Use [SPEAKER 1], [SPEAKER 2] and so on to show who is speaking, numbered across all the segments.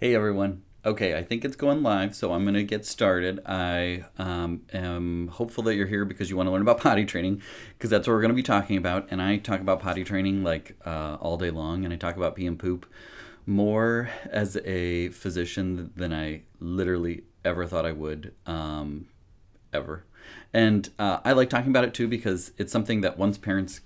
[SPEAKER 1] Hey everyone. Okay, I think it's going live, so I'm going to get started. I am hopeful that you're here because you want to learn about potty training, because that's what we're going to be talking about. And I talk about potty training like all day long, and I talk about pee and poop more as a physician than I literally ever thought I would, ever. And I like talking about it too because it's something that once parents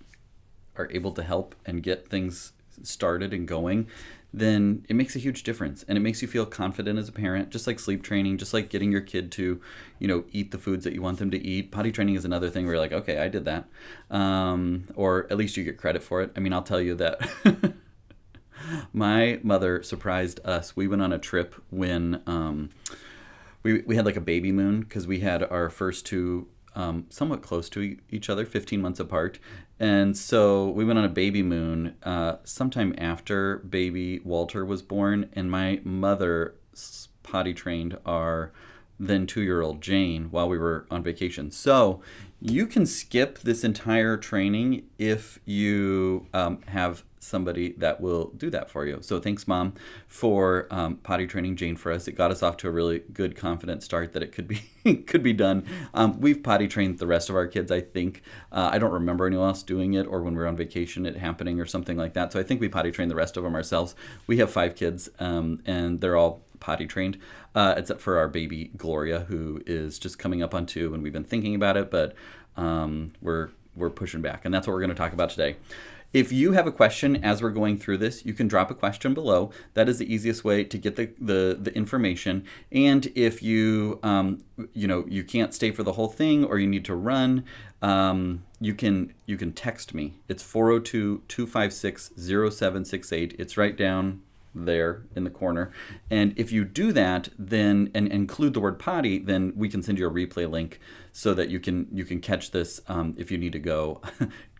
[SPEAKER 1] are able to help and get things started and going, then it makes a huge difference and it makes you feel confident as a parent, just like sleep training, just like getting your kid to, eat the foods that you want them to eat. Potty training is another thing where you're like, okay, I did that. Or at least you get credit for it. I mean, I'll tell you that my mother surprised us. We went on a trip when we had like a baby moon because we had our first two somewhat close to each other, 15 months apart. And so we went on a baby moon sometime after baby Walter was born, and my mother potty trained our then 2 year old Jane while we were on vacation. So you can skip this entire training if you have somebody that will do that for you. So thanks, Mom, for potty training Jane for us. It got us off to a really good, confident start that it could be could be done. We've potty trained the rest of our kids, I think. I don't remember anyone else doing it, or when we were on vacation it happening or something like that. So I think we potty trained the rest of them ourselves. We have 5 kids, and they're all potty trained, except for our baby Gloria, who is just coming up on 2, and we've been thinking about it, but we're pushing back, and that's what we're going to talk about today. If you have a question as we're going through this, you can drop a question below. That is the easiest way to get the information. And if you you can't stay for the whole thing or you need to run, you can text me. It's 402-256-0768. It's right down there in the corner. And if you do that, then and include the word potty, then we can send you a replay link so that you can catch this if you need to go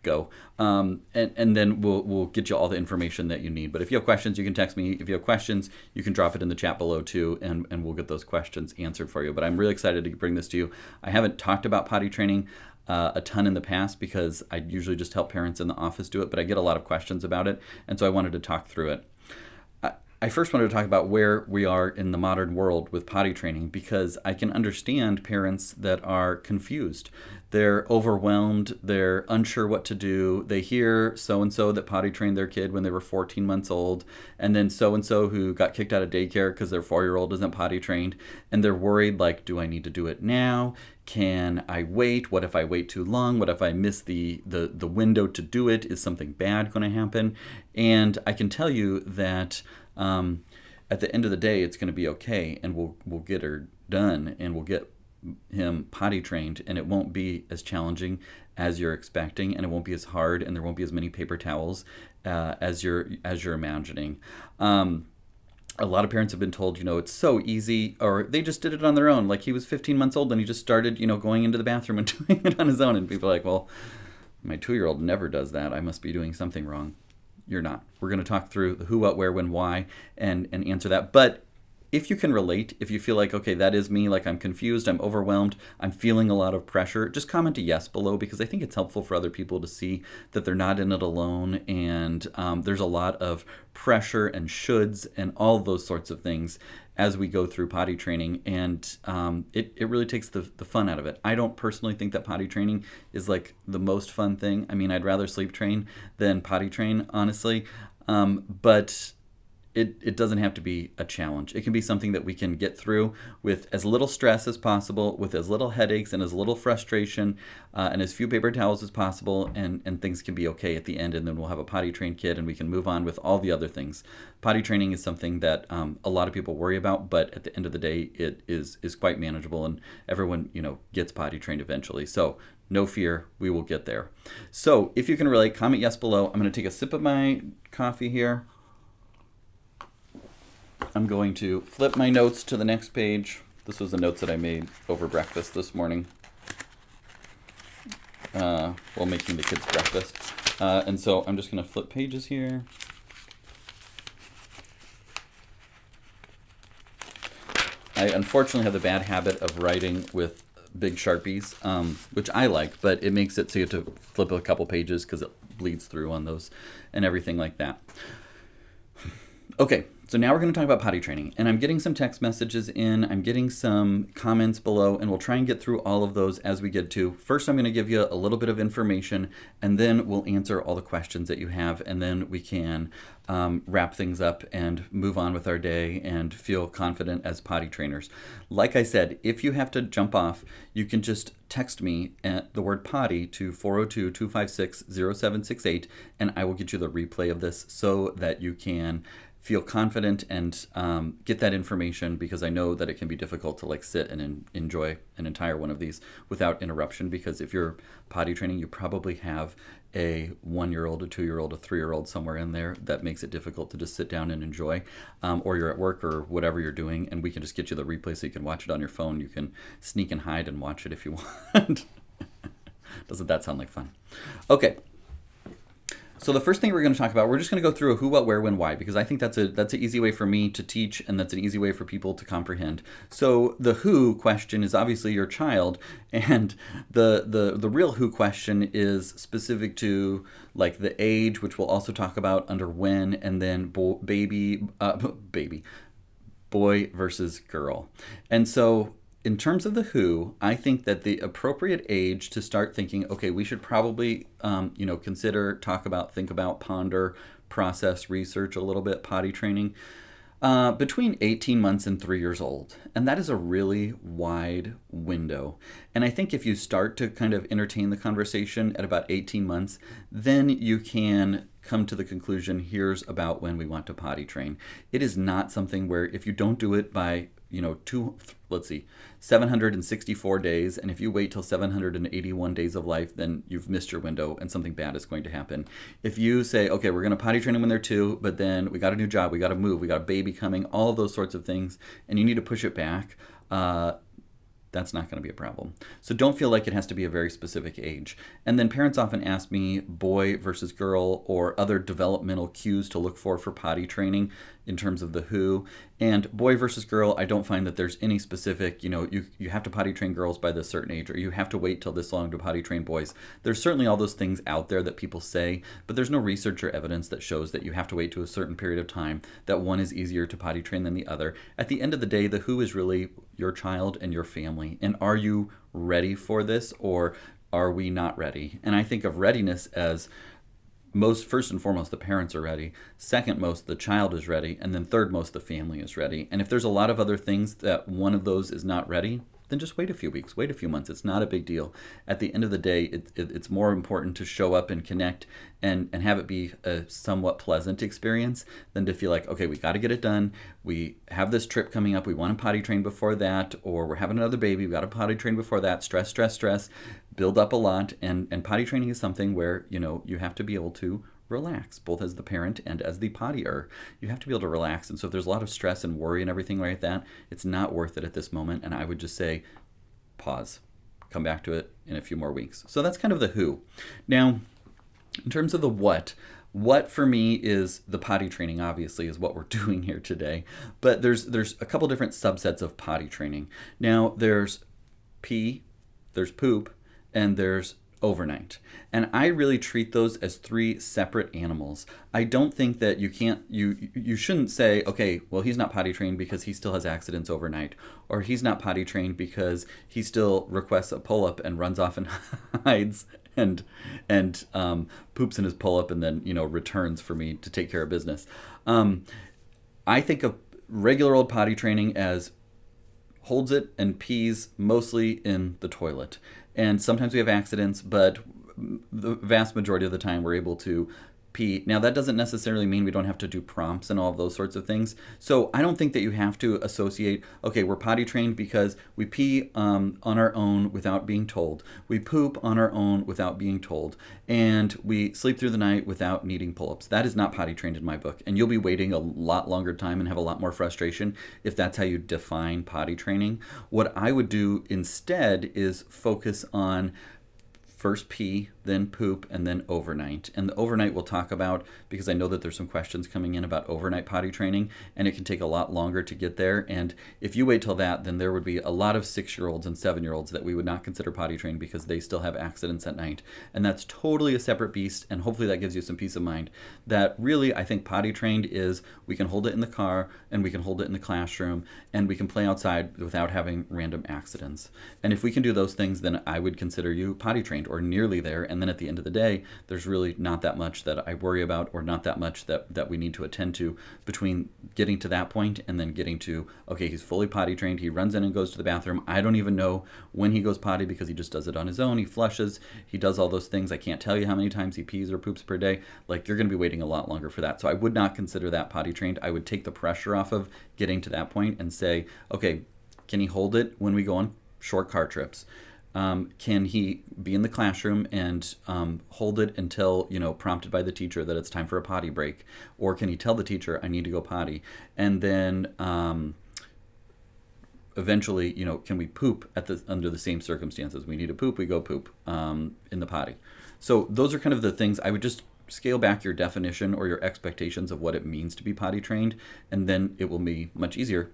[SPEAKER 1] go. And then we'll get you all the information that you need. But if you have questions, you can text me. If you have questions, you can drop it in the chat below too, and we'll get those questions answered for you. But I'm really excited to bring this to you. I haven't talked about potty training a ton in the past because I usually just help parents in the office do it, but I get a lot of questions about it, and so I wanted to talk through it. I first wanted to talk about where we are in the modern world with potty training, because I can understand parents that are confused. They're overwhelmed. They're unsure what to do. They hear so-and-so that potty trained their kid when they were 14 months old, and then so-and-so who got kicked out of daycare because their 4-year-old isn't potty trained, and they're worried, like, do I need to do it now? Can I wait? What if I wait too long? What if I miss the window to do it? Is something bad going to happen? And I can tell you that at the end of the day, it's going to be okay, and we'll get her done, and we'll get him potty trained, and it won't be as challenging as you're expecting, and it won't be as hard, and there won't be as many paper towels as you're imagining. A lot of parents have been told, it's so easy, or they just did it on their own. Like, he was 15 months old and he just started, going into the bathroom and doing it on his own. And people are like, well, my 2-year-old never does that. I must be doing something wrong. You're not. We're going to talk through the who, what, where, when, why, and answer that. But if you can relate, if you feel like, okay, that is me, like I'm confused, I'm overwhelmed, I'm feeling a lot of pressure, just comment a yes below, because I think it's helpful for other people to see that they're not in it alone, and there's a lot of pressure and shoulds and all those sorts of things as we go through potty training, and it really takes the fun out of it. I don't personally think that potty training is like the most fun thing. I mean, I'd rather sleep train than potty train, honestly, but it doesn't have to be a challenge. It can be something that we can get through with as little stress as possible, with as little headaches and as little frustration, and as few paper towels as possible, and things can be okay at the end, and then we'll have a potty trained kid and we can move on with all the other things. Potty training is something that a lot of people worry about, but at the end of the day, it is quite manageable, and everyone gets potty trained eventually. So no fear, we will get there. So if you can relate, comment yes below. I'm going to take a sip of my coffee here. I'm going to flip my notes to the next page. This was the notes that I made over breakfast this morning while making the kids breakfast. And so I'm just going to flip pages here. I unfortunately have the bad habit of writing with big Sharpies, which I like, but it makes it so you have to flip a couple pages because it bleeds through on those and everything like that. Okay, So now we're going to talk about potty training, and I'm getting some text messages in, I'm getting some comments below, and we'll try and get through all of those as we get to. First, I'm going to give you a little bit of information, and then we'll answer all the questions that you have, and then we can wrap things up and move on with our day and feel confident as potty trainers. Like I said, if you have to jump off, you can just text me at the word potty to 402-256-0768, and I will get you the replay of this so that you can feel confident and get that information, because I know that it can be difficult to sit and enjoy an entire one of these without interruption, because if you're potty training, you probably have a 1-year-old, a 2-year-old, a 3-year-old somewhere in there that makes it difficult to just sit down and enjoy, or you're at work or whatever you're doing, and we can just get you the replay so you can watch it on your phone. You can sneak and hide and watch it if you want. Doesn't that sound like fun? Okay. So the first thing we're going to talk about, we're just going to go through a who, what, where, when, why, because I think that's an easy way for me to teach, and that's an easy way for people to comprehend. So the who question is obviously your child, and the real who question is specific to the age, which we'll also talk about under when, and then boy versus girl. And so in terms of the who, I think that the appropriate age to start thinking, okay, we should probably, consider, talk about, think about, ponder, process, research a little bit, potty training, between 18 months and 3 years old. And that is a really wide window. And I think if you start to kind of entertain the conversation at about 18 months, then you can come to the conclusion, here's about when we want to potty train. It is not something where if you don't do it by 764 days, and if you wait till 781 days of life, then you've missed your window and something bad is going to happen. If you say, okay, we're going to potty train them when they're 2, but then we got a new job, we got to move, we got a baby coming, all of those sorts of things, and you need to push it back, that's not going to be a problem. So don't feel like it has to be a very specific age. And then parents often ask me boy versus girl or other developmental cues to look for potty training in terms of the who. And boy versus girl, I don't find that there's any specific, you have to potty train girls by this certain age, or you have to wait till this long to potty train boys. There's certainly all those things out there that people say, but there's no research or evidence that shows that you have to wait to a certain period of time, that one is easier to potty train than the other. At the end of the day, the who is really your child and your family. And are you ready for this, or are we not ready? And I think of readiness as first and foremost, the parents are ready. Second most, the child is ready. And then third most, the family is ready. And if there's a lot of other things that one of those is not ready, then just wait a few weeks, wait a few months. It's not a big deal. At the end of the day, it's more important to show up and connect and have it be a somewhat pleasant experience than to feel like, okay, we got to get it done. We have this trip coming up. We want to potty train before that, or we're having another baby. We got to potty train before that. Stress, stress, stress, build up a lot. And potty training is something where, you have to be able to relax, both as the parent and as the pottier. You have to be able to relax. And so if there's a lot of stress and worry and everything like that, it's not worth it at this moment. And I would just say, pause, come back to it in a few more weeks. So that's kind of the who. Now, in terms of the what for me is the potty training, obviously, is what we're doing here today. But there's a couple different subsets of potty training. Now, there's pee, there's poop, and there's overnight. And I really treat those as 3 separate animals. I don't think that you shouldn't say, okay, well, he's not potty trained because he still has accidents overnight, or he's not potty trained because he still requests a pull-up and runs off and hides and poops in his pull-up and then, returns for me to take care of business. I think of regular old potty training as holds it and pees mostly in the toilet. And sometimes we have accidents, but the vast majority of the time we're able to pee. Now, that doesn't necessarily mean we don't have to do prompts and all of those sorts of things. So I don't think that you have to associate, okay, we're potty trained because we pee on our own without being told. We poop on our own without being told. And we sleep through the night without needing pull-ups. That is not potty trained in my book. And you'll be waiting a lot longer time and have a lot more frustration if that's how you define potty training. What I would do instead is focus on first pee, then poop, and then overnight. And the overnight we'll talk about because I know that there's some questions coming in about overnight potty training, and it can take a lot longer to get there. And if you wait till that, then there would be a lot of 6-year-olds and 7-year-olds that we would not consider potty trained because they still have accidents at night. And that's totally a separate beast, and hopefully that gives you some peace of mind. That really, I think potty trained is we can hold it in the car, and we can hold it in the classroom, and we can play outside without having random accidents. And if we can do those things, then I would consider you potty trained or nearly there. And then at the end of the day, there's really not that much that I worry about or not that much that we need to attend to between getting to that point and then getting to, okay, he's fully potty trained. He runs in and goes to the bathroom. I don't even know when he goes potty because he just does it on his own. He flushes. He does all those things. I can't tell you how many times he pees or poops per day. Like, you're going to be waiting a lot longer for that. So I would not consider that potty trained. I would take the pressure off of getting to that point and say, okay, can he hold it when we go on short car trips? Can he be in the classroom and hold it until, prompted by the teacher that it's time for a potty break? Or can he tell the teacher, I need to go potty? And then eventually, can we poop under the same circumstances? We need to poop, we go poop in the potty. So those are kind of the things I would just scale back your definition or your expectations of what it means to be potty trained, and then it will be much easier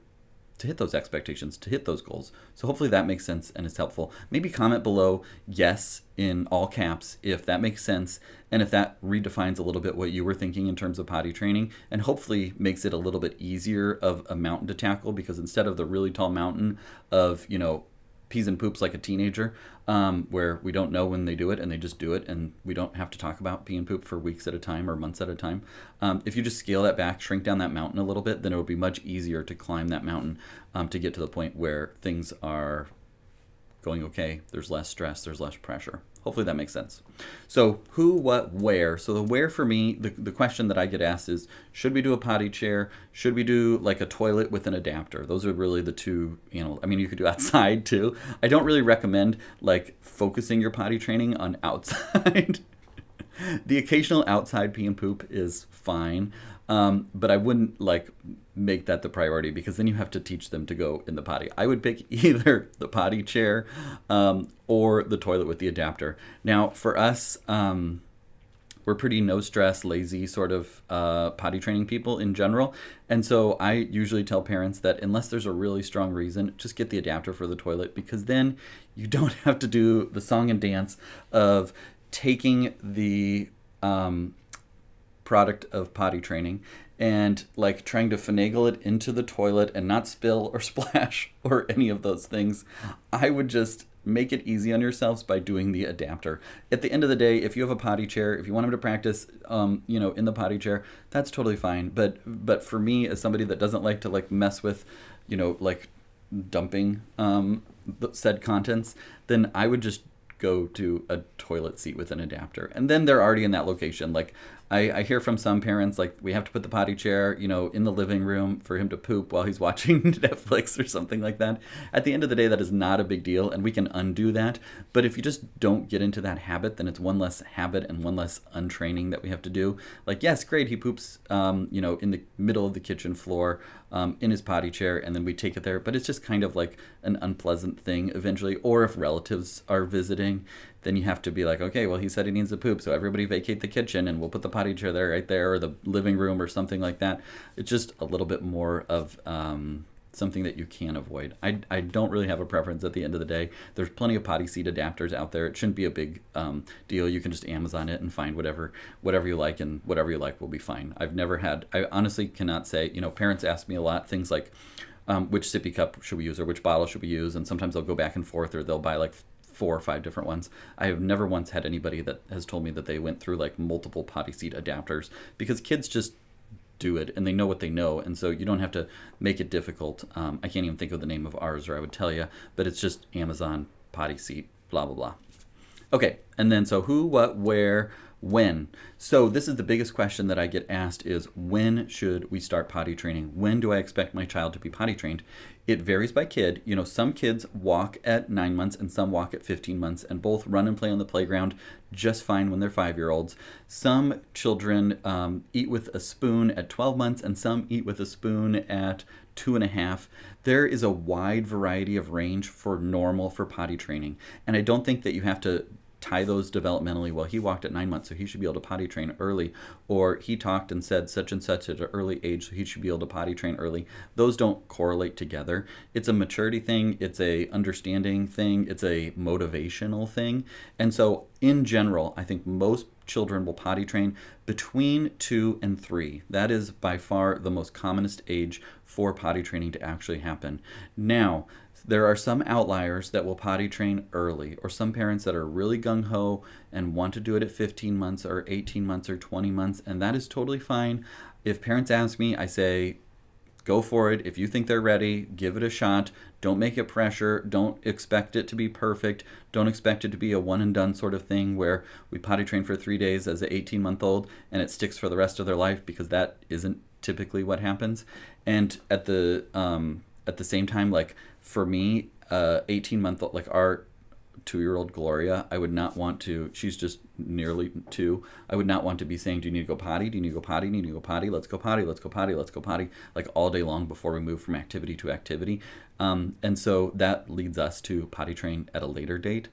[SPEAKER 1] to hit those expectations, to hit those goals. So hopefully that makes sense and is helpful. Maybe comment below yes in all caps if that makes sense and if that redefines a little bit what you were thinking in terms of potty training, and hopefully makes it a little bit easier of a mountain to tackle, because instead of the really tall mountain of, pees and poops like a teenager, where we don't know when they do it and they just do it and we don't have to talk about pee and poop for weeks at a time or months at a time. If you just scale that back, shrink down that mountain a little bit, then it will be much easier to climb that mountain to get to the point where things are going okay. There's less stress, there's less pressure. Hopefully that makes sense. So who, what, where? So the where for me, the question that I get asked is, should we do a potty chair? Should we do like a toilet with an adapter? Those are really the two, you could do outside too. I don't really recommend like focusing your potty training on outside. The occasional outside pee and poop is fine. But I wouldn't make that the priority, because then you have to teach them to go in the potty. I would pick either the potty chair or the toilet with the adapter. Now for us, we're pretty no stress, lazy sort of potty training people in general. And so I usually tell parents that unless there's a really strong reason, just get the adapter for the toilet, because then you don't have to do the song and dance of taking the product of potty training and trying to finagle it into the toilet and not spill or splash or any of those things. I would just make it easy on yourselves by doing the adapter. At the end of the day, if you have a potty chair, if you want them to practice, in the potty chair, that's totally fine. But for me, as somebody that doesn't like to mess with, dumping said contents, then I would just go to a toilet seat with an adapter. And then they're already in that location. I hear from some parents, we have to put the potty chair, in the living room for him to poop while he's watching Netflix or something like that. At the end of the day, that is not a big deal, and we can undo that. But if you just don't get into that habit, then it's one less habit and one less untraining that we have to do. Yes, great, he poops, in the middle of the kitchen floor, in his potty chair, and then we take it there. But it's just kind of an unpleasant thing eventually. Or if relatives are visiting, then you have to be okay, well, he said he needs to poop, so everybody vacate the kitchen and we'll put the potty chair there, right there, or the living room or something like that. It's just a little bit more of something that you can avoid. I don't really have a preference at the end of the day. There's plenty of potty seat adapters out there. It shouldn't be a big deal. You can just Amazon it and find whatever you like, and whatever you like will be fine. I honestly cannot say, parents ask me a lot, things like, which sippy cup should we use or which bottle should we use? And sometimes they'll go back and forth, or they'll buy 4 or 5 different ones. I have never once had anybody that has told me that they went through multiple potty seat adapters, because kids just do it and they know what they know, and so you don't have to make it difficult. I can't even think of the name of ours, or I would tell you, but it's just Amazon potty seat, blah blah blah. Okay, and then so who, what, where, when. So this is the biggest question that I get asked is, when should we start potty training? When do I expect my child to be potty trained? It varies by kid. Some kids walk at 9 months and some walk at 15 months, and both run and play on the playground just fine when they're 5-year-olds. Some children eat with a spoon at 12 months and some eat with a spoon at 2.5. There is a wide variety of range for normal for potty training. And I don't think that you have to tie those developmentally. Well, he walked at 9 months, so he should be able to potty train early. Or he talked and said such and such at an early age, so he should be able to potty train early. Those don't correlate together. It's a maturity thing. It's a understanding thing. It's a motivational thing. And so in general, I think most children will potty train between 2 and 3. That is by far the most commonest age for potty training to actually happen. Now, there are some outliers that will potty train early, or some parents that are really gung-ho and want to do it at 15 months or 18 months or 20 months, and that is totally fine. If parents ask me, I say, go for it. If you think they're ready, give it a shot. Don't make it pressure. Don't expect it to be perfect. Don't expect it to be a one and done sort of thing where we potty train for 3 days as an 18-month-old and it sticks for the rest of their life, because that isn't typically what happens. And at the same time, like for me, 18-month-old, like our 2-year-old Gloria, I would not want to, she's just nearly 2, I would not want to be saying, do you need to go potty? Do you need to go potty? Do you need to go potty? Let's go potty, let's go potty, let's go potty, like all day long before we move from activity to activity. And so that leads us to potty train at a later date.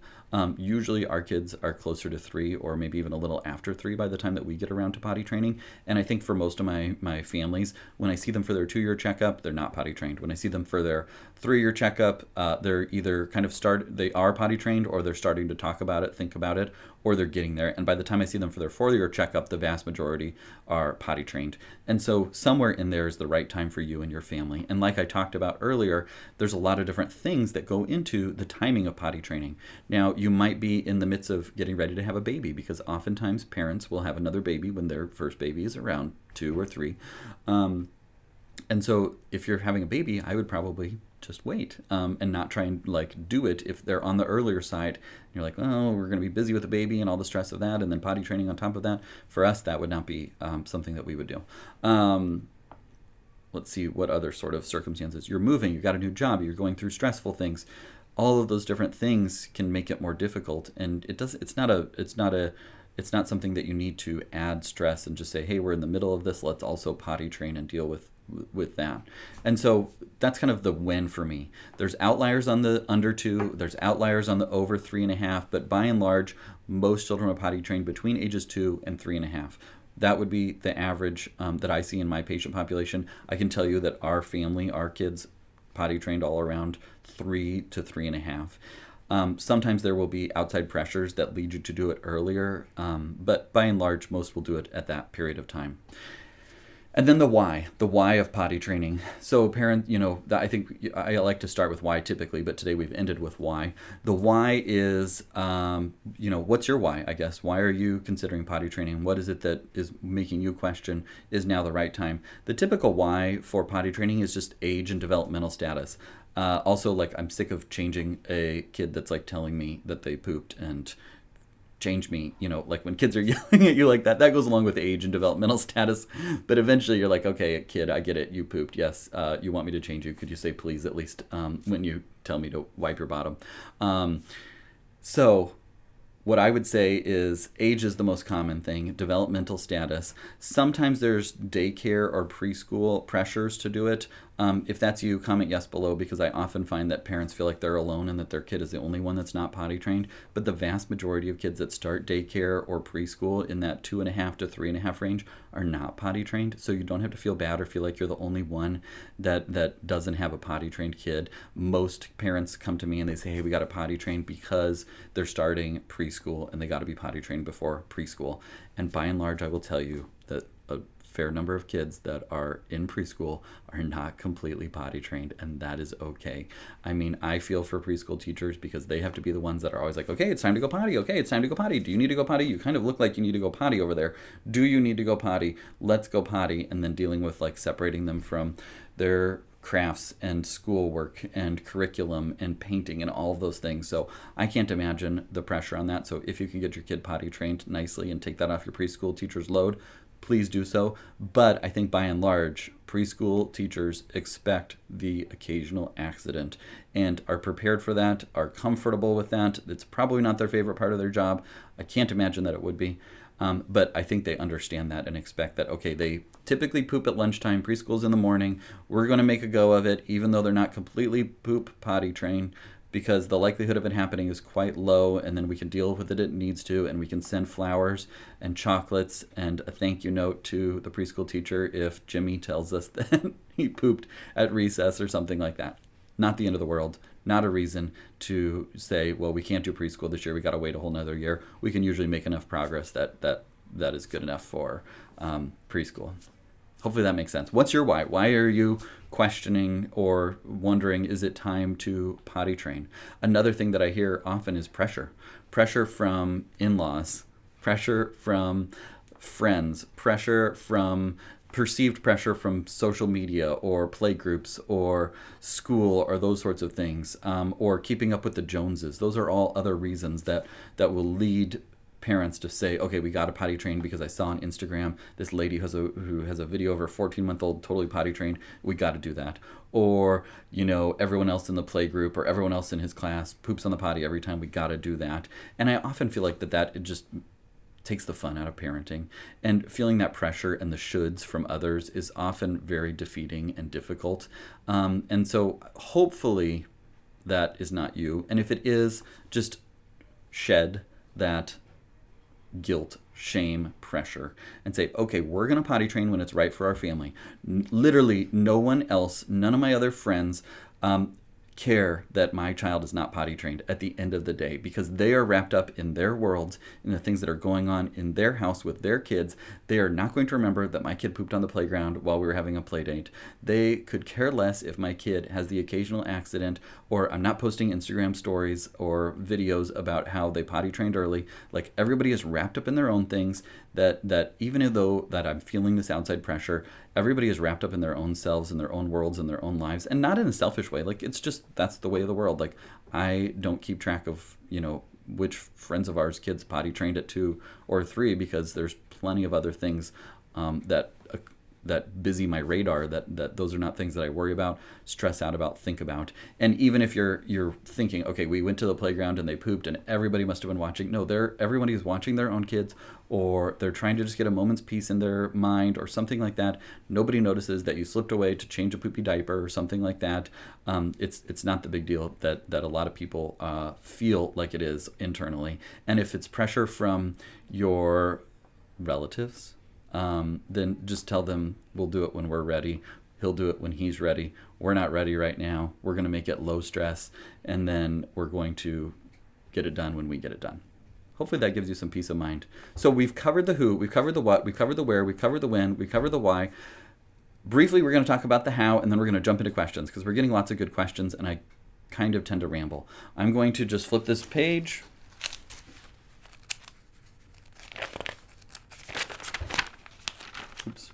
[SPEAKER 1] Usually our kids are closer to 3 or maybe even a little after 3 by the time that we get around to potty training. And I think for most of my families, when I see them for their 2-year checkup, they're not potty trained. When I see them for their 3-year checkup, they're either they are potty trained, or they're starting to talk about it, think about it, or they're getting there. And by the time I see them for their 4-year checkup, the vast majority are potty trained. And so somewhere in there is the right time for you and your family. And like I talked about earlier, there's a lot of different things that go into the timing of potty training. Now, you might be in the midst of getting ready to have a baby, because oftentimes parents will have another baby when their first baby is around 2 or 3. And so if you're having a baby, I would probably just wait and not try and like do it if they're on the earlier side. You're like, oh, we're going to be busy with the baby and all the stress of that, and then potty training on top of that. For us, that would not be something that we would do. Let's see what other sort of circumstances. You're moving, you've got a new job, you're going through stressful things. All of those different things can make it more difficult, and it's not something that you need to add stress and just say, hey, we're in the middle of this, let's also potty train and deal with that. And so that's kind of the win for me. There's outliers on the under 2, there's outliers on the over 3.5, but by and large, most children are potty trained between ages 2 and 3.5. That would be the average that I see in my patient population. I can tell you that our family, our kids, potty trained all around 3 to 3.5. Sometimes there will be outside pressures that lead you to do it earlier, but by and large, most will do it at that period of time. And then the why of potty training. So parent, I think I like to start with why typically, but today we've ended with why. The why is, what's your why, I guess? Why are you considering potty training? What is it that is making you question, is now the right time? The typical why for potty training is just age and developmental status. Also, like, I'm sick of changing a kid that's like telling me that they pooped and change me, like when kids are yelling at you like that goes along with age and developmental status. But eventually you're like, okay, kid, I get it. You pooped. Yes. You want me to change you. Could you say please at least when you tell me to wipe your bottom? So what I would say is age is the most common thing, developmental status. Sometimes there's daycare or preschool pressures to do it. If that's you, comment yes below, because I often find that parents feel like they're alone and that their kid is the only one that's not potty trained. But the vast majority of kids that start daycare or preschool in that 2.5 to 3.5 range are not potty trained. So you don't have to feel bad or feel like you're the only one that doesn't have a potty trained kid. Most parents come to me and they say, hey, we got to potty train because they're starting preschool and they got to be potty trained before preschool. And by and large, I will tell you that a fair number of kids that are in preschool are not completely potty trained, and that is okay. I mean, I feel for preschool teachers because they have to be the ones that are always like, okay, it's time to go potty. Okay, it's time to go potty. Do you need to go potty? You kind of look like you need to go potty over there. Do you need to go potty? Let's go potty. And then dealing with like separating them from their crafts and schoolwork and curriculum and painting and all of those things. So I can't imagine the pressure on that. So if you can get your kid potty trained nicely and take that off your preschool teacher's load, please do so. But I think by and large, preschool teachers expect the occasional accident and are prepared for that, are comfortable with that. It's probably not their favorite part of their job. I can't imagine that it would be. But I think they understand that and expect that, okay, they typically poop at lunchtime, preschool's in the morning, we're going to make a go of it, even though they're not completely potty trained, because the likelihood of it happening is quite low, and then we can deal with it if it needs to, and we can send flowers and chocolates and a thank you note to the preschool teacher if Jimmy tells us that he pooped at recess or something like that. Not the end of the world. Not a reason to say, well, we can't do preschool this year. We got to wait a whole nother year. We can usually make enough progress that is good enough for preschool. Hopefully that makes sense. What's your why? Why are you questioning or wondering, is it time to potty train? Another thing that I hear often is pressure. Pressure from in-laws, pressure from friends, pressure from perceived pressure from social media or play groups or school or those sorts of things, or keeping up with the Joneses. Those are all other reasons that will lead parents to say, okay, we got to potty train because I saw on Instagram this lady who has a video of her 14-month-old totally potty trained. We got to do that. Or, everyone else in the play group or everyone else in his class poops on the potty every time. We got to do that. And I often feel like that it just takes the fun out of parenting, and feeling that pressure and the shoulds from others is often very defeating and difficult. And so hopefully that is not you. And if it is, just shed that guilt, shame, pressure, and say, okay, we're going to potty train when it's right for our family. Literally no one else, none of my other friends care that my child is not potty trained at the end of the day, because they are wrapped up in their worlds, in the things that are going on in their house with their kids. They are not going to remember that my kid pooped on the playground while we were having a play date. They could care less if my kid has the occasional accident, or I'm not posting Instagram stories or videos about how they potty trained early. Like, everybody is wrapped up in their own things, that even though that I'm feeling this outside pressure, everybody is wrapped up in their own selves and their own worlds and their own lives, and not in a selfish way. Like, it's just, that's the way of the world. Like, I don't keep track of, which friends of ours kids potty trained at 2 or 3, because there's plenty of other things that busy my radar, that those are not things that I worry about, stress out about, think about. And even if you're thinking, okay, we went to the playground and they pooped and everybody must have been watching. No, everybody is watching their own kids, or they're trying to just get a moment's peace in their mind or something like that. Nobody notices that you slipped away to change a poopy diaper or something like that. It's not the big deal that a lot of people feel like it is internally. And if it's pressure from your relatives, then just tell them, we'll do it when we're ready. He'll do it when he's ready. We're not ready right now. We're going to make it low stress, and then we're going to get it done when we get it done. Hopefully that gives you some peace of mind. So we've covered the who, we've covered the what, we've covered the where, we've covered the when, we've covered the why. Briefly, we're going to talk about the how, and then we're going to jump into questions, because we're getting lots of good questions, and I kind of tend to ramble. I'm going to just flip this page. Oops.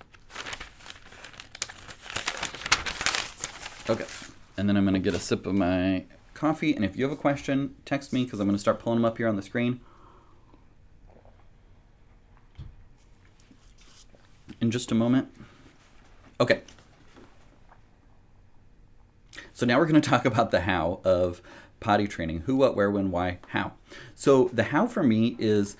[SPEAKER 1] Okay, and then I'm going to get a sip of my coffee, and if you have a question, text me, because I'm going to start pulling them up here on the screen in just a moment. Okay. So now we're going to talk about the how of potty training. Who, what, where, when, why, how. So the how for me is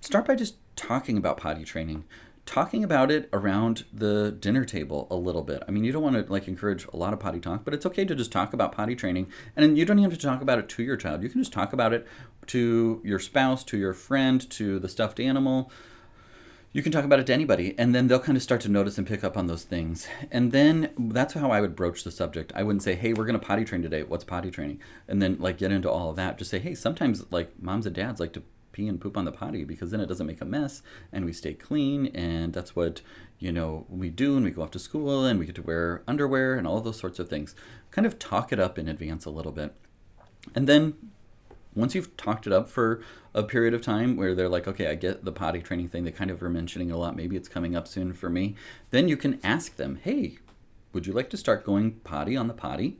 [SPEAKER 1] start by just talking about potty training. Talking about it around the dinner table a little bit. I mean, you don't want to encourage a lot of potty talk, but it's okay to just talk about potty training. And you don't even have to talk about it to your child. You can just talk about it to your spouse, to your friend, to the stuffed animal. You can talk about it to anybody, and then they'll kind of start to notice and pick up on those things. And then that's how I would broach the subject. I wouldn't say, hey, we're going to potty train today. What's potty training? And then get into all of that. Just say, hey, sometimes moms and dads like to pee and poop on the potty, because then it doesn't make a mess and we stay clean, and that's what we do, and we go off to school and we get to wear underwear and all those sorts of things. Kind of talk it up in advance a little bit. And then once you've talked it up for a period of time where they're like, okay, I get the potty training thing, they kind of are mentioning it a lot, maybe it's coming up soon for me, then you can ask them, hey, would you like to start going potty on the potty?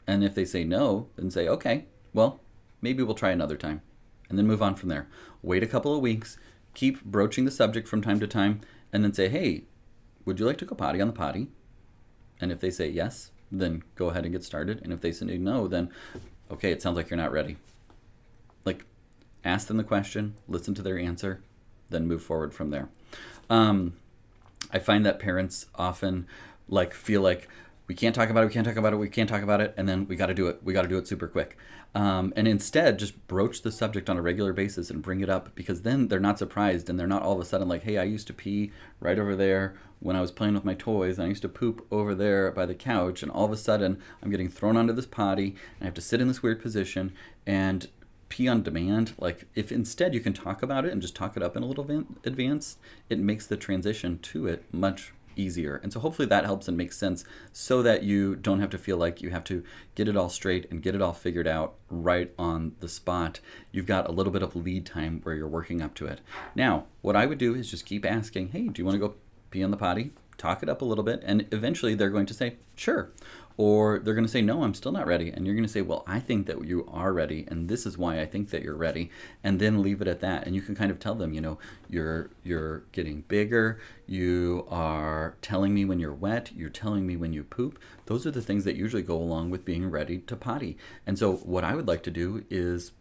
[SPEAKER 1] And if they say no, then say, okay, well, maybe we'll try another time. And then move on from there. Wait a couple of weeks, keep broaching the subject from time to time, and then say, hey, would you like to go potty on the potty? And if they say yes, then go ahead and get started. And if they say no, then, okay, it sounds like you're not ready. Ask them the question, listen to their answer, then move forward from there. I find that parents often feel like we can't talk about it, we can't talk about it, we can't talk about it, and then we got to do it. We got to do it super quick. And instead, just broach the subject on a regular basis and bring it up, because then they're not surprised and they're not all of a sudden like, hey, I used to pee right over there when I was playing with my toys, and I used to poop over there by the couch, and all of a sudden I'm getting thrown onto this potty and I have to sit in this weird position and pee on demand. Like, if instead you can talk about it and just talk it up in a little advance, it makes the transition to it much easier. And so hopefully that helps and makes sense, so that you don't have to feel like you have to get it all straight and get it all figured out right on the spot. You've got a little bit of lead time where you're working up to it. Now, what I would do is just keep asking, hey, do you want to go pee on the potty? Talk it up a little bit, and eventually they're going to say, sure. Or they're going to say, no, I'm still not ready. And you're going to say, well, I think that you are ready, and this is why I think that you're ready. And then leave it at that. And you can kind of tell them, you're getting bigger. You are telling me when you're wet. You're telling me when you poop. Those are the things that usually go along with being ready to potty. And so what I would like to do is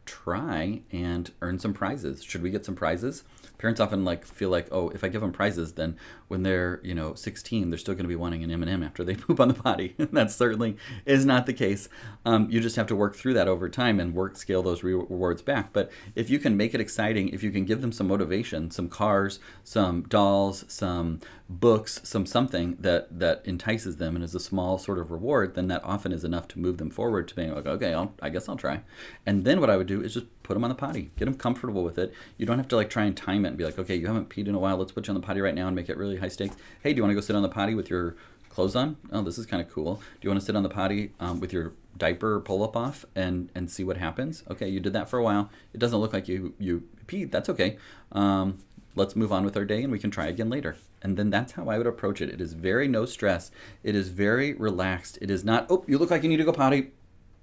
[SPEAKER 1] try and earn some prizes. Should we get some prizes? Parents often feel like, oh, if I give them prizes, then when they're 16, they're still going to be wanting an M&M after they poop on the potty. That certainly is not the case. You just have to work through that over time and scale those rewards back. But if you can make it exciting, if you can give them some motivation, some cars, some dolls, some books, something that entices them and is a small sort of reward, then that often is enough to move them forward to being like, okay, I guess I'll try. And then what I would do is just put them on the potty, get them comfortable with it. You don't have to try and time it and be like, okay, you haven't peed in a while, let's put you on the potty right now and make it really high stakes. Hey, do you want to go sit on the potty with your clothes on? Oh, this is kind of cool. Do you want to sit on the potty with your diaper pull-up off and see what happens? Okay, you did that for a while. It doesn't look like you peed. That's okay. Let's move on with our day and we can try again later. And then that's how I would approach it. It is very no stress. It is very relaxed. It is not, oh, you look like you need to go potty.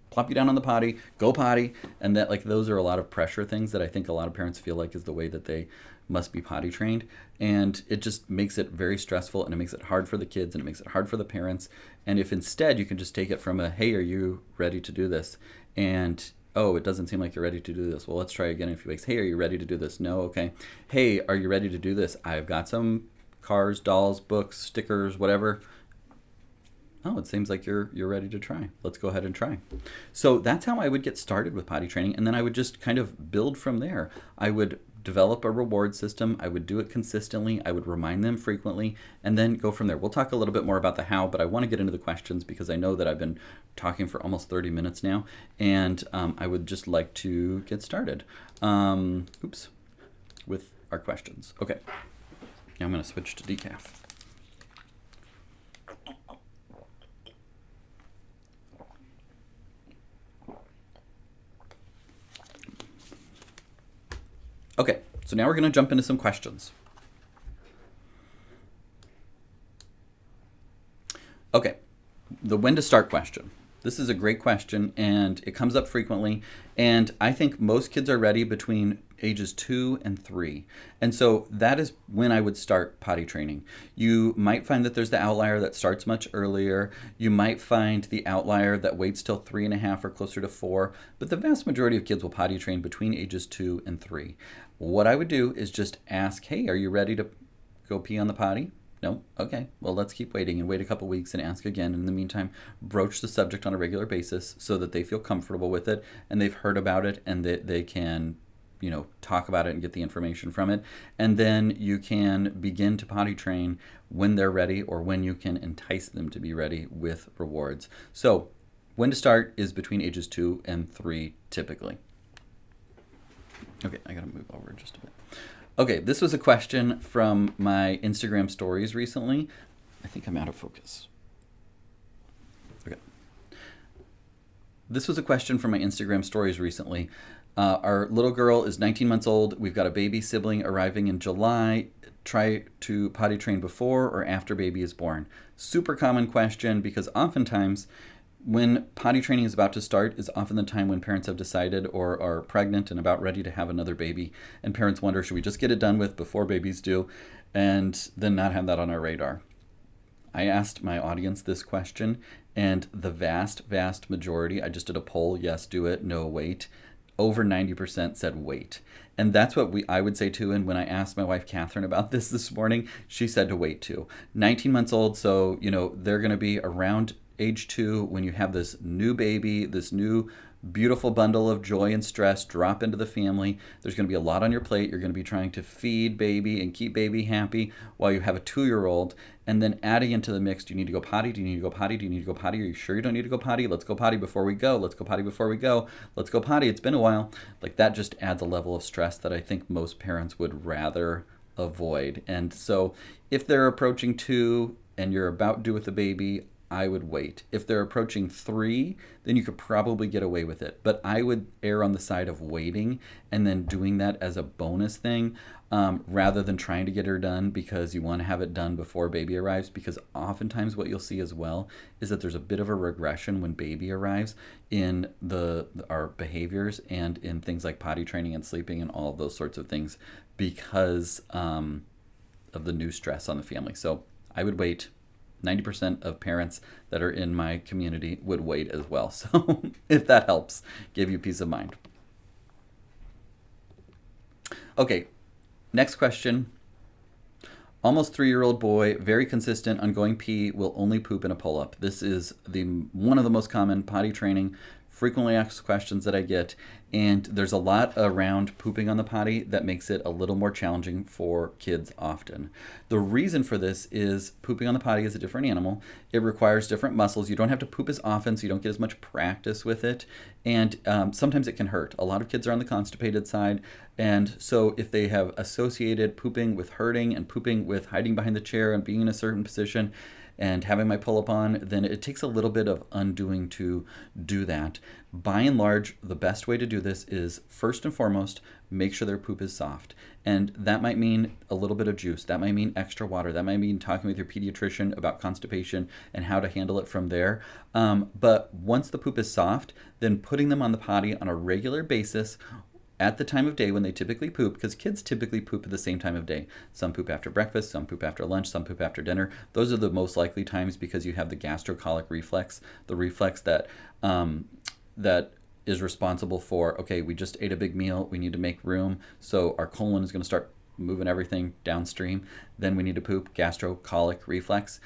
[SPEAKER 1] Plop you down on the potty, go potty. And that those are a lot of pressure things that I think a lot of parents feel like is the way that they must be potty trained. And it just makes it very stressful, and it makes it hard for the kids, and it makes it hard for the parents. And if instead you can just take it from a, hey, are you ready to do this? And, oh, it doesn't seem like you're ready to do this. Well, let's try again in a few weeks. Hey, are you ready to do this? No? Okay. Hey, are you ready to do this? I've got some cars, dolls, books, stickers, whatever. Oh, it seems like you're ready to try. Let's go ahead and try. So that's how I would get started with potty training, and then I would just kind of build from there. I would develop a reward system. I would do it consistently. I would remind them frequently, and then go from there. We'll talk a little bit more about the how, but I want to get into the questions because I know that I've been talking for almost 30 minutes now, and I would just like to get started. With our questions. Okay, now I'm going to switch to decaf. Okay, so now we're going to jump into some questions. Okay, the when to start question. This is a great question, and it comes up frequently, and I think most kids are ready between ages 2 and 3. And so that is when I would start potty training. You might find that there's the outlier that starts much earlier. You might find the outlier that waits till 3.5 or closer to 4, but the vast majority of kids will potty train between ages 2 and 3. What I would do is just ask, hey, are you ready to go pee on the potty? No? Okay. Well, let's keep waiting and wait a couple weeks and ask again. In the meantime, broach the subject on a regular basis so that they feel comfortable with it and they've heard about it and that they can, talk about it and get the information from it. And then you can begin to potty train when they're ready, or when you can entice them to be ready with rewards. So when to start is between ages 2 and 3 typically. Okay, I gotta move over just a bit. Okay, this was a question from my Instagram stories recently. I think I'm out of focus. Okay. This was a question from my Instagram stories recently. Our little girl is 19 months old. We've got a baby sibling arriving in July. Try to potty train before or after baby is born? Super common question, because oftentimes when potty training is about to start is often the time when parents have decided or are pregnant and about ready to have another baby. And parents wonder, should we just get it done with before baby's due and then not have that on our radar? I asked my audience this question, and the vast, vast majority, I just did a poll, yes, do it, no, wait. over 90% said wait. And that's what I would say too. And when I asked my wife, Catherine, about this morning, she said to wait too. 19 months old, so, they're going to be around age 2 when you have this new baby, this new beautiful bundle of joy and stress drop into the family. There's going to be a lot on your plate. You're going to be trying to feed baby and keep baby happy while you have a 2-year-old. And then adding into the mix, do you need to go potty? Do you need to go potty? Do you need to go potty? Are you sure you don't need to go potty? Let's go potty before we go. Let's go potty before we go. Let's go potty. It's been a while. Like, that just adds a level of stress that I think most parents would rather avoid. And so if they're approaching 2 and you're about due with the baby, I would wait. If they're approaching 3, then you could probably get away with it. But I would err on the side of waiting and then doing that as a bonus thing, rather than trying to get her done because you want to have it done before baby arrives. Because oftentimes what you'll see as well is that there's a bit of a regression when baby arrives in our behaviors and in things like potty training and sleeping and all of those sorts of things because of the new stress on the family. So I would wait. 90% of parents that are in my community would wait as well. So if that helps give you peace of mind. Okay, next question. Almost 3-year-old boy, very consistent, ongoing pee, will only poop in a pull-up. This is one of the most common potty training frequently asked questions that I get, and there's a lot around pooping on the potty that makes it a little more challenging for kids often. The reason for this is pooping on the potty is a different animal. It requires different muscles. You don't have to poop as often, so you don't get as much practice with it, and sometimes it can hurt. A lot of kids are on the constipated side, and so if they have associated pooping with hurting and pooping with hiding behind the chair and being in a certain position, and having my pull-up on, then it takes a little bit of undoing to do that. By and large, the best way to do this is, first and foremost, make sure their poop is soft. And that might mean a little bit of juice. That might mean extra water. That might mean talking with your pediatrician about constipation and how to handle it from there. But once the poop is soft, then putting them on the potty on a regular basis at the time of day when they typically poop, because kids typically poop at the same time of day. Some poop after breakfast, some poop after lunch, some poop after dinner. Those are the most likely times because you have the gastrocolic reflex, the reflex that is responsible for, okay, we just ate a big meal, we need to make room, so our colon is going to start moving everything downstream. Then we need to poop. Gastrocolic reflex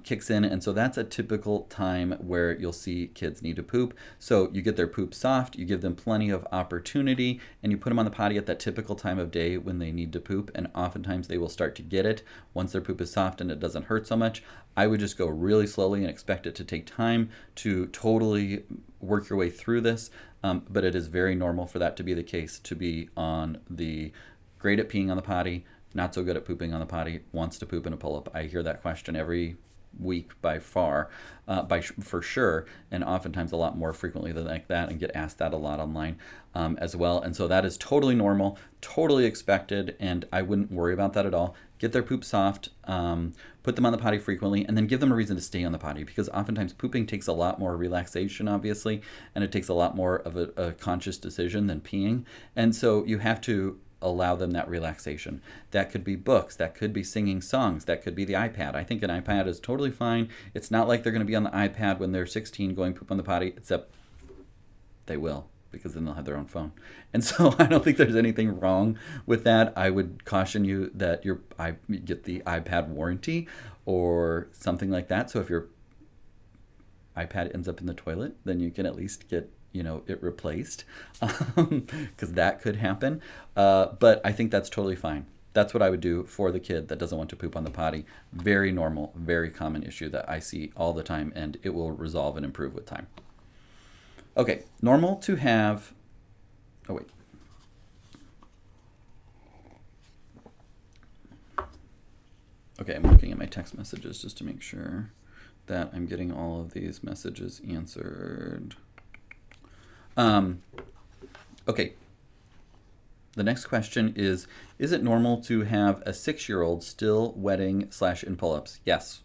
[SPEAKER 1] kicks in, and so that's a typical time where you'll see kids need to poop. So you get their poop soft, you give them plenty of opportunity, and you put them on the potty at that typical time of day when they need to poop, and oftentimes they will start to get it once their poop is soft and it doesn't hurt so much. I would just go really slowly and expect it to take time to totally work your way through this, but it is very normal for that to be the case, to be on the great at peeing on the potty, not so good at pooping on the potty, wants to poop in a pull-up. I hear that question every week for sure, and oftentimes a lot more frequently than like that, and get asked that a lot online as well. And so that is totally normal, totally expected, and I wouldn't worry about that at all. Get their poop soft, put them on the potty frequently, and then give them a reason to stay on the potty, because oftentimes pooping takes a lot more relaxation, obviously, and it takes a lot more of a conscious decision than peeing. And so you have to allow them that relaxation. That could be books, that could be singing songs, that could be the iPad. I think an iPad is totally fine. It's not like they're going to be on the iPad when they're 16 going poop on the potty, except they will, because then they'll have their own phone. And so I don't think there's anything wrong with that. I would caution you that you get the iPad warranty or something like that. So if your iPad ends up in the toilet, then you can at least get it replaced, because that could happen. But I think that's totally fine. That's what I would do for the kid that doesn't want to poop on the potty. Very normal, very common issue that I see all the time, and it will resolve and improve with time. Okay, normal to have... Oh, wait. Okay, I'm looking at my text messages just to make sure that I'm getting all of these messages answered. Okay. The next question is it normal to have a 6-year-old still wetting/in pull-ups? Yes,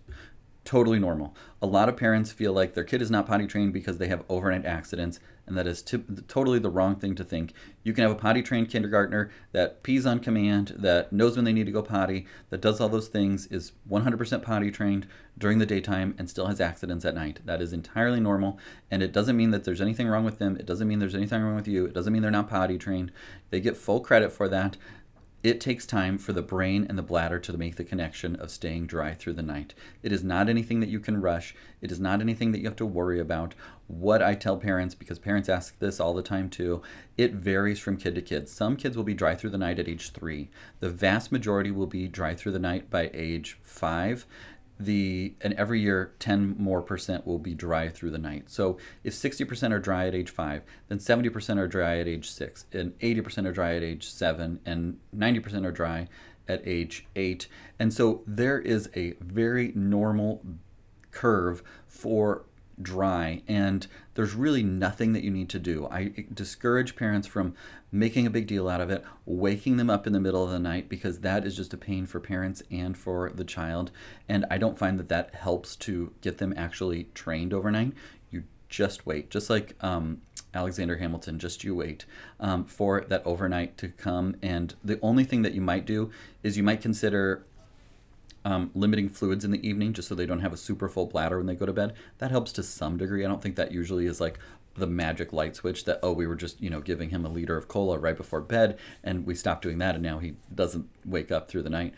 [SPEAKER 1] totally normal. A lot of parents feel like their kid is not potty trained because they have overnight accidents. and that is totally the wrong thing to think. You can have a potty trained kindergartner that pees on command, that knows when they need to go potty, that does all those things, is 100% potty trained during the daytime, and still has accidents at night. That is entirely normal, and it doesn't mean that there's anything wrong with them. It doesn't mean there's anything wrong with you. It doesn't mean they're not potty trained. They get full credit for that. It takes time for the brain and the bladder to make the connection of staying dry through the night. It is not anything that you can rush. It is not anything that you have to worry about. What I tell parents, because parents ask this all the time too, it varies from kid to kid. Some kids will be dry through the night at age 3. The vast majority will be dry through the night by age 5. And every year 10% more will be dry through the night. So if 60% are dry at age 5, then 70% are dry at age 6, and 80% are dry at age 7, and 90% are dry at age 8. And so there is a very normal curve for dry, and there's really nothing that you need to do. I discourage parents from making a big deal out of it, waking them up in the middle of the night, because that is just a pain for parents and for the child, and I don't find that that helps to get them actually trained overnight. You just wait, just like Alexander Hamilton, just you wait for that overnight to come. And the only thing that you might do is you might consider limiting fluids in the evening, just so they don't have a super full bladder when they go to bed. That helps to some degree. I don't think that usually is like the magic light switch that, oh, we were just, giving him a liter of cola right before bed and we stopped doing that and now he doesn't wake up through the night.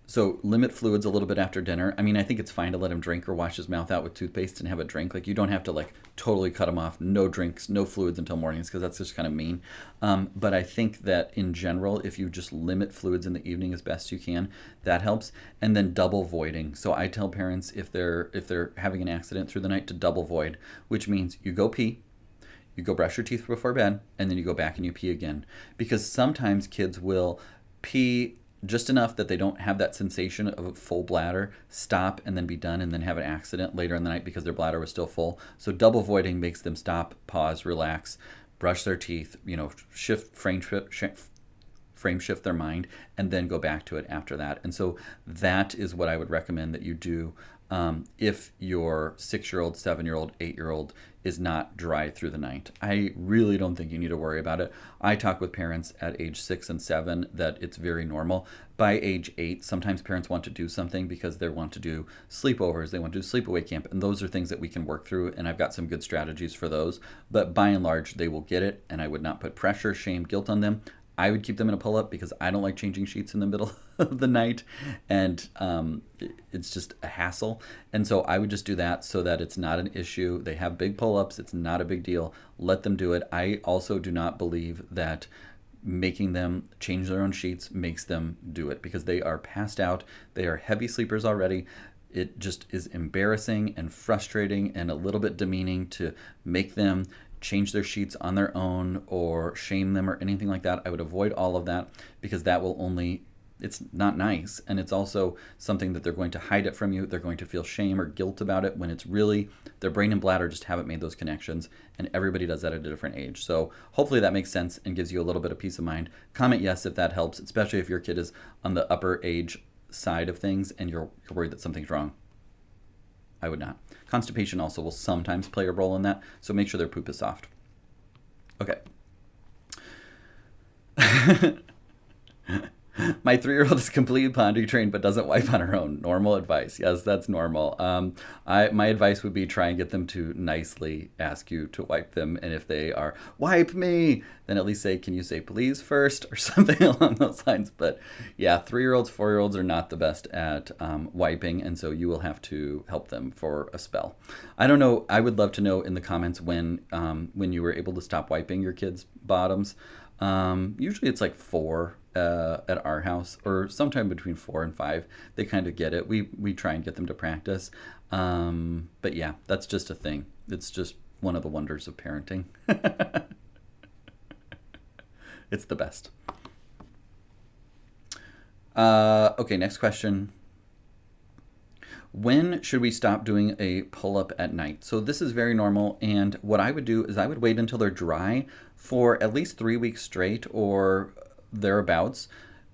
[SPEAKER 1] So limit fluids a little bit after dinner. I mean, I think it's fine to let him drink or wash his mouth out with toothpaste and have a drink. Like, you don't have to totally cut him off, no drinks, no fluids until mornings, because that's just kind of mean. But I think that in general, if you just limit fluids in the evening as best you can, that helps. And then double voiding. So I tell parents, if they're having an accident through the night, to double void, which means you go pee, you go brush your teeth before bed, and then you go back and you pee again. Because sometimes kids will pee just enough that they don't have that sensation of a full bladder, stop and then be done, and then have an accident later in the night because their bladder was still full. So double voiding makes them stop, pause, relax, brush their teeth, frame shift their mind, and then go back to it after that. And so that is what I would recommend that you do if your 6-year-old, 7-year-old, 8-year-old is not dry through the night. I really don't think you need to worry about it. I talk with parents at age 6 and 7 that it's very normal. By age 8, sometimes parents want to do something because they want to do sleepovers, they want to do sleepaway camp, and those are things that we can work through, and I've got some good strategies for those. But by and large, they will get it, and I would not put pressure, shame, guilt on them. I would keep them in a pull-up because I don't like changing sheets in the middle of the night, and it's just a hassle. And so I would just do that so that it's not an issue. They have big pull-ups. It's not a big deal. Let them do it. I also do not believe that making them change their own sheets makes them do it, because they are passed out. They are heavy sleepers already. It just is embarrassing and frustrating and a little bit demeaning to make them change their sheets on their own or shame them or anything like that. I would avoid all of that, because that will it's not nice, and it's also something that they're going to hide it from you. They're going to feel shame or guilt about it when it's really their brain and bladder just haven't made those connections, and everybody does that at a different age. So hopefully that makes sense and gives you a little bit of peace of mind. Comment yes if that helps, especially if your kid is on the upper age side of things and you're worried that something's wrong. I would not. Constipation also will sometimes play a role in that, so make sure their poop is soft. Okay. My 3-year-old is completely potty trained but doesn't wipe on her own. Normal advice. Yes, that's normal. My advice would be try and get them to nicely ask you to wipe them. And if they are, wipe me, then at least say, can you say please first, or something along those lines. But yeah, 3-year-olds, 4-year-olds are not the best at wiping. And so you will have to help them for a spell. I don't know. I would love to know in the comments when you were able to stop wiping your kids' bottoms. Usually it's like 4 at our house, or sometime between 4 and 5. They kind of get it. We try and get them to practice. But yeah, that's just a thing. It's just one of the wonders of parenting. It's the best. Okay, next question. When should we stop doing a pull-up at night? So this is very normal, and what I would do is I would wait until they're dry for at least 3 weeks straight or thereabouts.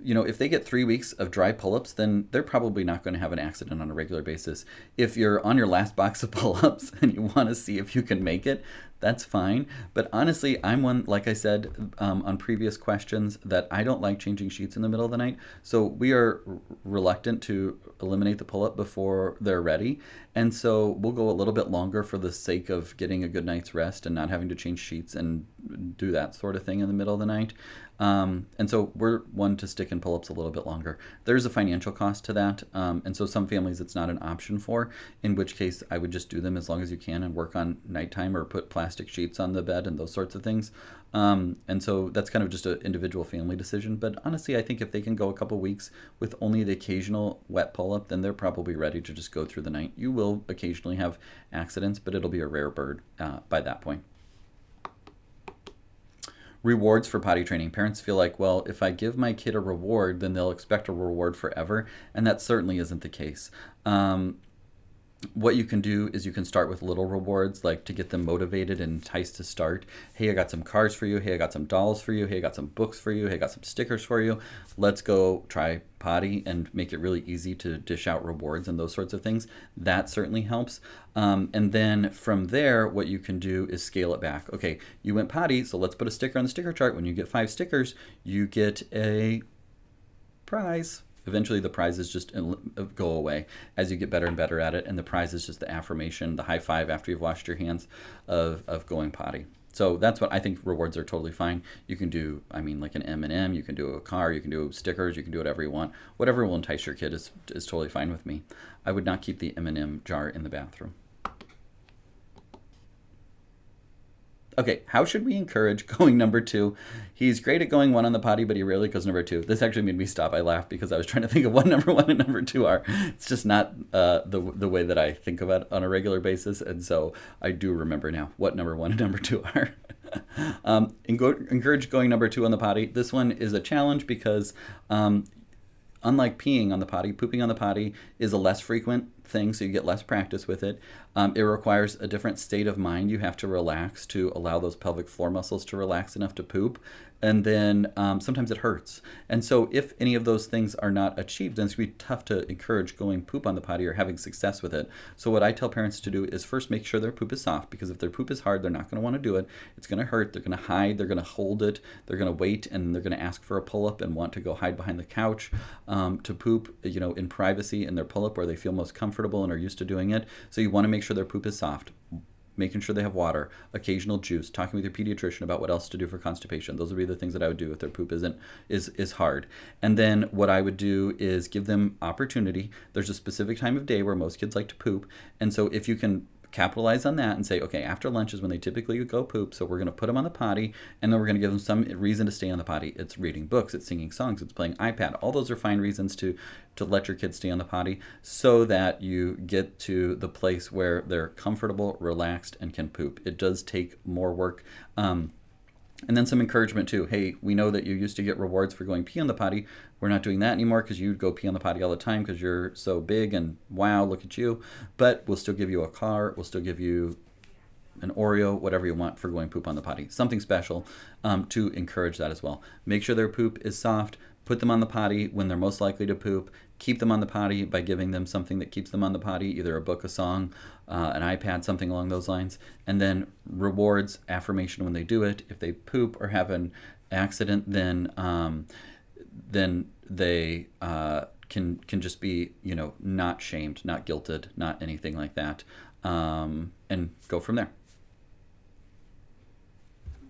[SPEAKER 1] if they get 3 weeks of dry pull-ups, then they're probably not going to have an accident on a regular basis. If you're on your last box of pull-ups and you want to see if you can make it, that's fine. But honestly, I'm one, like I said on previous questions, that I don't like changing sheets in the middle of the night. So we are reluctant to eliminate the pull-up before they're ready. And so we'll go a little bit longer for the sake of getting a good night's rest and not having to change sheets and do that sort of thing in the middle of the night. And so we're one to stick in pull-ups a little bit longer. There's a financial cost to that. And so some families it's not an option for, in which case I would just do them as long as you can and work on nighttime or put plastic sheets on the bed and those sorts of things. And so that's kind of just an individual family decision. But honestly, I think if they can go a couple weeks with only the occasional wet pull-up, then they're probably ready to just go through the night. You will occasionally have accidents, but it'll be a rare bird by that point. Rewards for potty training. Parents feel like, well, if I give my kid a reward, then they'll expect a reward forever. And that certainly isn't the case. What you can do is you can start with little rewards, like to get them motivated and enticed to start. Hey, I got some cars for you. Hey, I got some dolls for you. Hey, I got some books for you. Hey, I got some stickers for you. Let's go try potty, and make it really easy to dish out rewards and those sorts of things. That certainly helps. And then from there, what you can do is scale it back. Okay, you went potty, so let's put a sticker on the sticker chart. When you get 5 stickers, you get a prize. Eventually the prizes just go away as you get better and better at it, and the prize is just the affirmation, the high five after you've washed your hands of going potty. So that's what I think. Rewards are totally fine. You can do, like an M&M, you can do a car, you can do stickers, you can do whatever you want. Whatever will entice your kid is totally fine with me. I would not keep the M&M jar in the bathroom. Okay, how should we encourage going number 2? He's great at going 1 on the potty, but he rarely goes number 2. This actually made me stop. I laughed because I was trying to think of what number 1 and number 2 are. It's just not the way that I think of it on a regular basis, and so I do remember now what number 1 and number 2 are. Encourage going number 2 on the potty. This one is a challenge because unlike peeing on the potty, pooping on the potty is a less frequent thing, so you get less practice with it. It requires a different state of mind. You have to relax to allow those pelvic floor muscles to relax enough to poop. And then sometimes it hurts. And so if any of those things are not achieved, then it's going to be tough to encourage going poop on the potty or having success with it. So what I tell parents to do is first make sure their poop is soft, because if their poop is hard, they're not going to want to do it. It's going to hurt. They're going to hide. They're going to hold it. They're going to wait, and they're going to ask for a pull-up and want to go hide behind the couch to poop, in privacy in their pull-up where they feel most comfortable and are used to doing it. So you want to make sure their poop is soft. Making sure they have water, occasional juice, talking with your pediatrician about what else to do for constipation. Those would be the things that I would do if their poop is hard. And then what I would do is give them opportunity. There's a specific time of day where most kids like to poop. And so if you can capitalize on that and say, okay, after lunch is when they typically go poop, so we're going to put them on the potty, and then we're going to give them some reason to stay on the potty. It's reading books, it's singing songs, it's playing iPad. All those are fine reasons to let your kids stay on the potty, so that you get to the place where they're comfortable, relaxed, and can poop. It does take more work. And then some encouragement too. Hey, we know that you used to get rewards for going pee on the potty. We're not doing that anymore because you go pee on the potty all the time because you're so big and wow, look at you. But we'll still give you a car. We'll still give you an Oreo, whatever you want for going poop on the potty. Something special to encourage that as well. Make sure their poop is soft. Put them on the potty when they're most likely to poop. Keep them on the potty by giving them something that keeps them on the potty, either a book, a song, an iPad, something along those lines. And then rewards, affirmation when they do it. If they poop or have an accident, then they can just be, not shamed, not guilted, not anything like that, and go from there.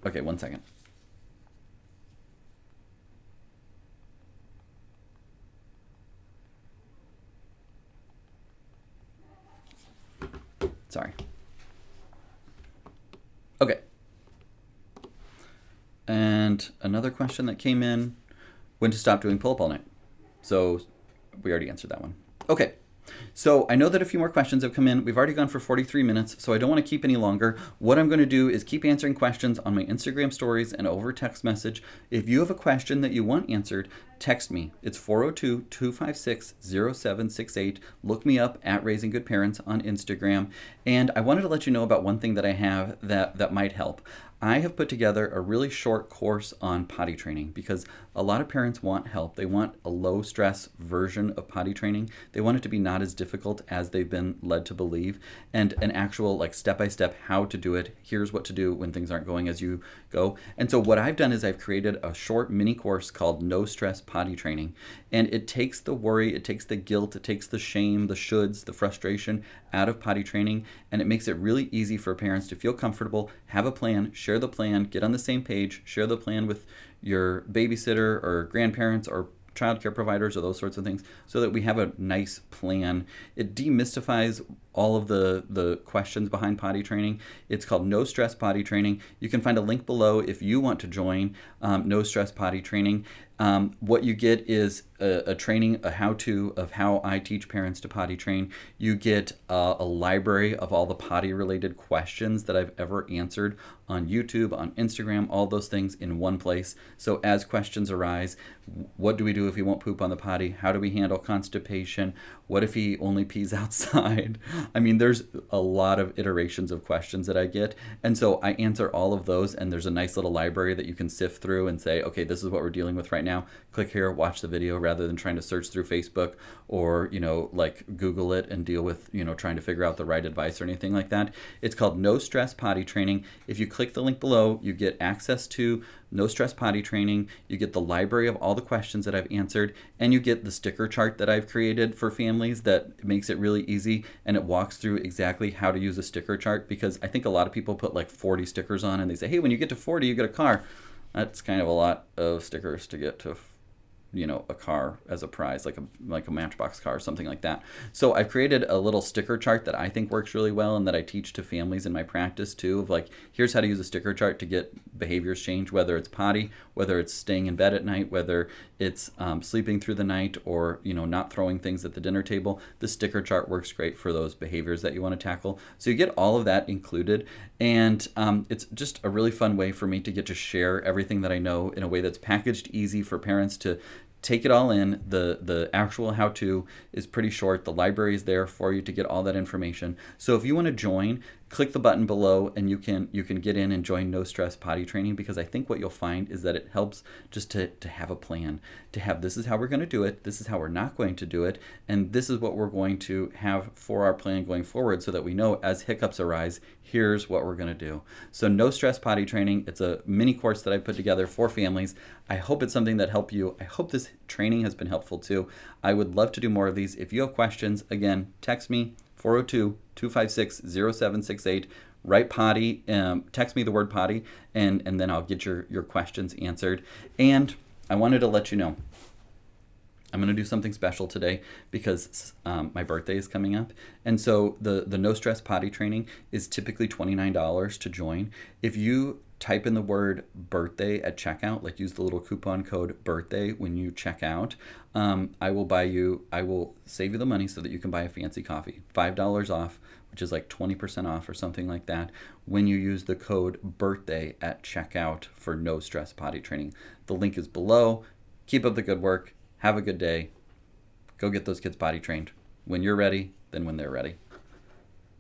[SPEAKER 1] Okay, 1 second. Sorry. Okay. And another question that came in, when to stop doing pull-up all night. So we already answered that one. Okay. So I know that a few more questions have come in. We've already gone for 43 minutes, so I don't want to keep any longer. What I'm going to do is keep answering questions on my Instagram stories and over text message. If you have a question that you want answered, text me. It's 402-256-0768. Look me up at Raising Good Parents on Instagram. And I wanted to let you know about one thing that I have that might help. I have put together a really short course on potty training because a lot of parents want help. They want a low stress version of potty training. They want it to be not as difficult as they've been led to believe, and an actual like step-by-step how to do it. Here's what to do when things aren't going as you go. And so what I've done is I've created a short mini course called No Stress Potty Training. And it takes the worry, it takes the guilt, it takes the shame, the shoulds, the frustration out of potty training, and it makes it really easy for parents to feel comfortable, have a plan, share the plan, get on the same page, share the plan with your babysitter or grandparents or childcare providers or those sorts of things, so that we have a nice plan. It demystifies all of the questions behind potty training. It's called No Stress Potty Training. You can find a link below if you want to join No Stress Potty Training. What you get is a training, a how-to of how I teach parents to potty train. You get a library of all the potty-related questions that I've ever answered on YouTube, on Instagram, all those things in one place. So as questions arise, what do we do if he won't poop on the potty? How do we handle constipation? What if he only pees outside? I mean, there's a lot of iterations of questions that I get. And so I answer all of those, and there's a nice little library that you can sift through and say, okay, this is what we're dealing with right now. Click here, watch the video, rather than trying to search through Facebook or, like Google it and deal with, trying to figure out the right advice or anything like that. It's called No Stress Potty Training. If you click the link below, you get access to No Stress Potty Training. You get the library of all the questions that I've answered, and you get the sticker chart that I've created for families that makes it really easy, and it walks through exactly how to use a sticker chart, because I think a lot of people put like 40 stickers on and they say, hey, when you get to 40, you get a car. That's kind of a lot of stickers to get to a car as a prize, like a Matchbox car or something like that. So I've created a little sticker chart that I think works really well, and that I teach to families in my practice too, of like, here's how to use a sticker chart to get behaviors changed, whether it's potty, whether it's staying in bed at night, whether it's sleeping through the night, or not throwing things at the dinner table. The sticker chart works great for those behaviors that you want to tackle. So you get all of that included, and it's just a really fun way for me to get to share everything that I know in a way that's packaged easy for parents to take it all in. The actual how-to is pretty short. The library is there for you to get all that information. So if you want to join, click the button below, and you can get in and join No Stress Potty Training, because I think what you'll find is that it helps just to have a plan, to have, this is how we're going to do it, this is how we're not going to do it, and this is what we're going to have for our plan going forward, so that we know as hiccups arise, here's what we're going to do. So No Stress Potty Training, it's a mini course that I put together for families. I hope it's something that helped you. I hope this training has been helpful too. I would love to do more of these. If you have questions, again, text me, 402-256-0768. Write potty, text me the word potty, and then I'll get your questions answered. And I wanted to let you know, I'm going to do something special today, because my birthday is coming up. And so the No Stress Potty Training is typically $29 to join. If you type in the word birthday at checkout, like use the little coupon code birthday when you check out, I will save you the money so that you can buy a fancy coffee. $5 off, which is like 20% off or something like that, when you use the code birthday at checkout for No Stress Potty Training. The link is below. Keep up the good work. Have a good day. Go get those kids potty trained. When you're ready, then when they're ready.